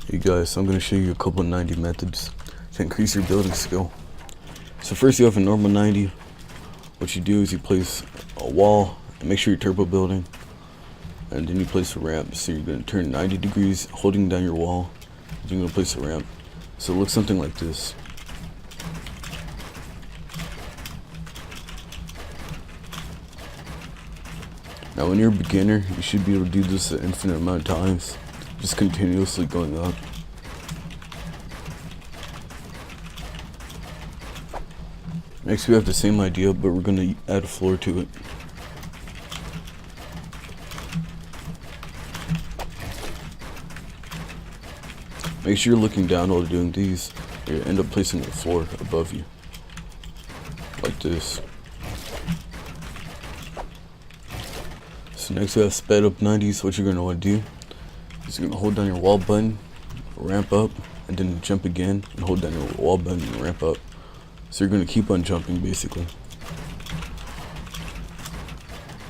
Hey guys, so I'm going to show you a couple of 90 methods to increase your building skill. So first you have a normal 90. What you do is you place a wall and make sure you're turbo building, and then you place a ramp. So you're going to turn 90 degrees holding down your wall, and you're going to place a ramp. So it looks something like this. Now when you're a beginner, you should be able to do this an infinite amount of times, just continuously going up. Next we have the same idea, but we're going to add a floor to it. Make sure you're looking down while doing these. You end up placing the floor above you, like this. So next we have sped up 90s. What you're going to want to do is you're going to hold down your wall button, ramp up, and then jump again, and hold down your wall button and ramp up. So you're going to keep on jumping basically.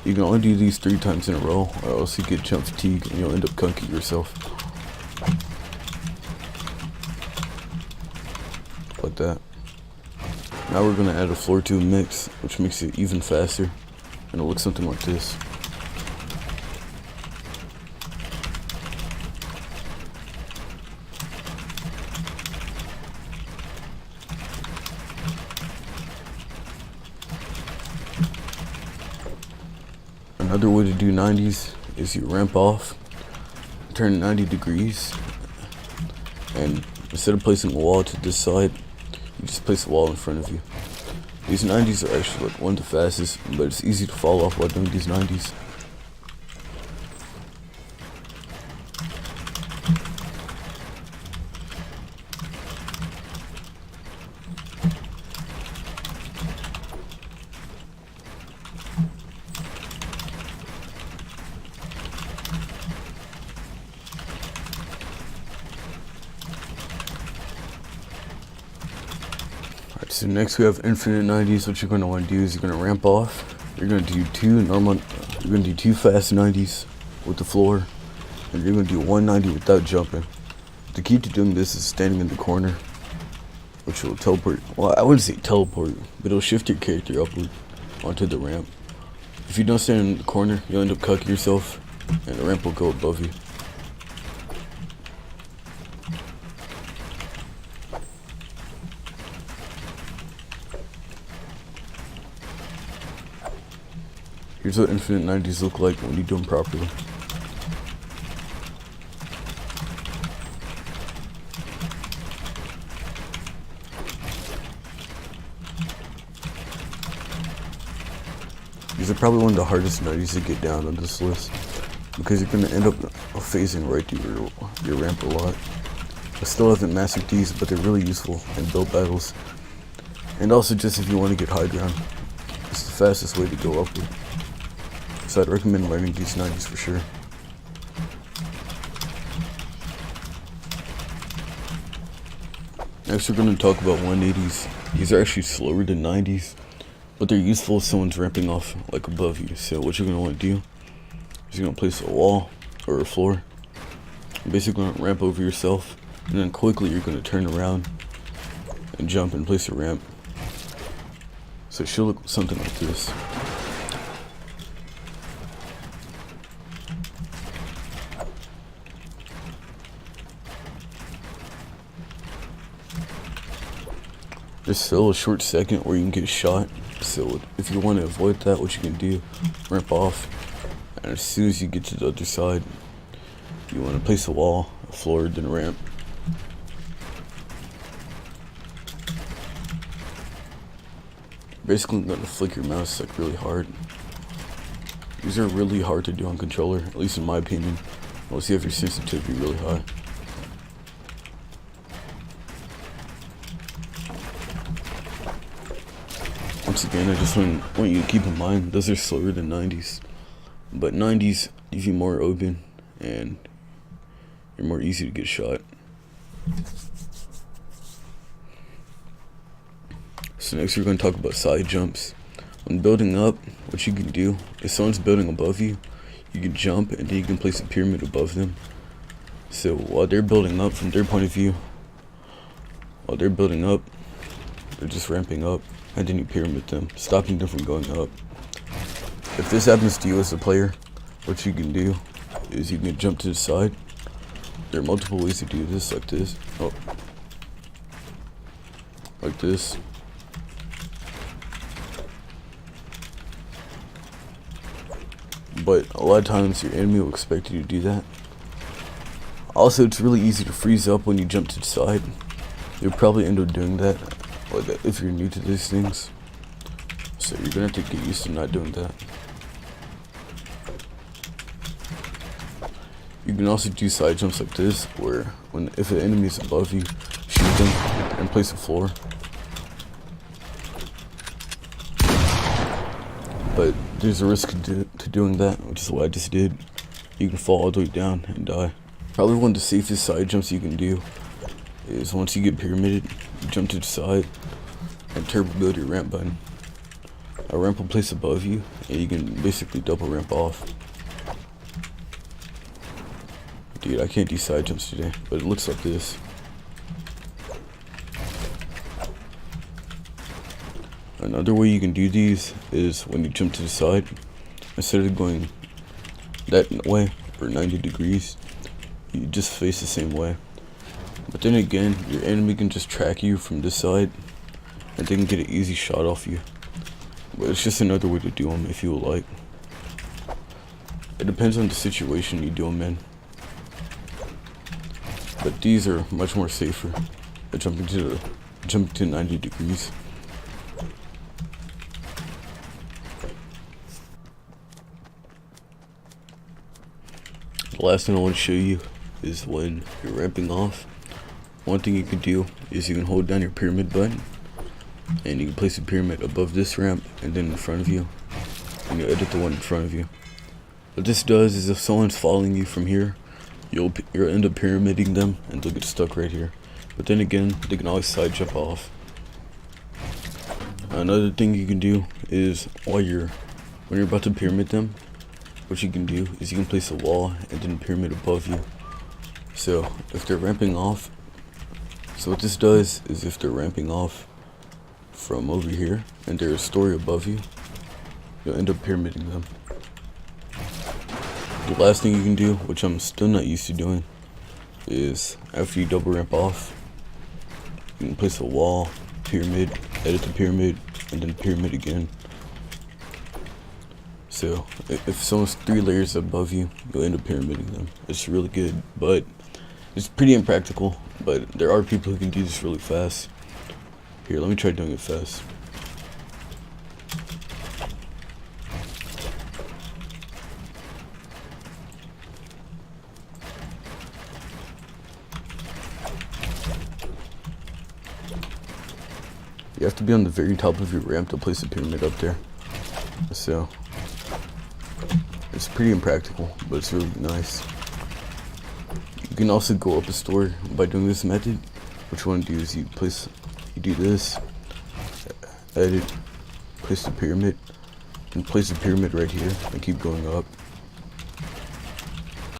You can only do these 3 times in a row, or else you get jump fatigue and you'll end up cunking yourself. Like that. Now we're going to add a floor to a mix, which makes it even faster, and it looks something like this. Another way to do 90s is you ramp off, turn 90 degrees, and instead of placing a wall to this side, you just place a wall in front of you. These 90s are actually like one of the fastest, but it's easy to fall off while doing these 90s. So next we have infinite 90s. What you're going to want to do is you're going to ramp off. You're going to do 2 normal, you're going to do 2 fast 90s with the floor, and you're going to do 190 without jumping. The key to doing this is standing in the corner, which will teleport. Well, I wouldn't say teleport, but it'll shift your character upward onto the ramp. If you don't stand in the corner, you'll end up cucking yourself, and the ramp will go above you. Here's what infinite 90s look like when you do them properly. These are probably one of the hardest 90s to get down on this list, because you're going to end up phasing right through your ramp a lot. I still haven't mastered these, but they're really useful in build battles. And also just if you want to get high ground, it's the fastest way to go upward. So I'd recommend learning these 90s for sure. Next we're going to talk about 180s. These are actually slower than 90s, but they're useful if someone's ramping off like above you. So what you're going to want to do is you're going to place a wall or a floor. You're basically going to ramp over yourself, and then quickly you're going to turn around and jump and place a ramp. So it should look something like this. There's still a short second where you can get shot, so if you want to avoid that, what you can do, ramp off, and as soon as you get to the other side, you want to place a wall, a floor, then a ramp. Basically going to flick your mouse like really hard. These are really hard to do on controller, at least in my opinion, unless you have your sensitivity really high. Once again, I just want you to keep in mind, those are slower than 90s. But 90s leave you more open, and you're more easy to get shot. So next we're going to talk about side jumps. When building up, what you can do, if someone's building above you, you can jump and then you can place a pyramid above them. So while they're building up from their point of view, while they're building up, they're just ramping up, and then you pyramid them, stopping them from going up. If this happens to you as a player, what you can do is you can jump to the side. There are multiple ways to do this, like this. Oh. Like this. But a lot of times your enemy will expect you to do that. Also, it's really easy to freeze up when you jump to the side. You'll probably end up doing that, like if you're new to these things. So you're gonna have to get used to not doing that. You can also do side jumps like this, where if an enemy is above you, shoot them and place a floor. But there's a risk to doing that, which is what I just did. You can fall all the way down and die. Probably one of the safest side jumps you can do is once you get pyramided, you jump to the side and turbo build your ramp button. A ramp will place above you, and you can basically double ramp off. Dude, I can't do side jumps today, but it looks like this. Another way you can do these is when you jump to the side, instead of going that way or 90 degrees, you just face the same way. But then again, your enemy can just track you from this side and they can get an easy shot off you. But it's just another way to do them if you would like. It depends on the situation you do them in. But these are much more safer at jumping to 90 degrees. The last thing I want to show you is when you're ramping off. One thing you can do is you can hold down your pyramid button and you can place a pyramid above this ramp and then in front of you, and you edit the one in front of you. What this does is if someone's following you from here, you'll end up pyramiding them and they'll get stuck right here. But then again, they can always side jump off. Another thing you can do is when you're about to pyramid them, what you can do is you can place a wall and then a pyramid above you. So if they're ramping off, so what this does is if they're ramping off from over here and there's a story above you, you'll end up pyramiding them. The last thing you can do, which I'm still not used to doing, is after you double ramp off, you can place a wall, pyramid, edit the pyramid, and then pyramid again. So if someone's 3 layers above you, you'll end up pyramiding them. It's really good, but it's pretty impractical. But there are people who can do this really fast. Here, let me try doing it fast. You have to be on the very top of your ramp to place a pyramid up there. So it's pretty impractical, but it's really nice. You can also go up a story by doing this method. What you want to do is you do this, edit, place the pyramid, and place the pyramid right here, and keep going up.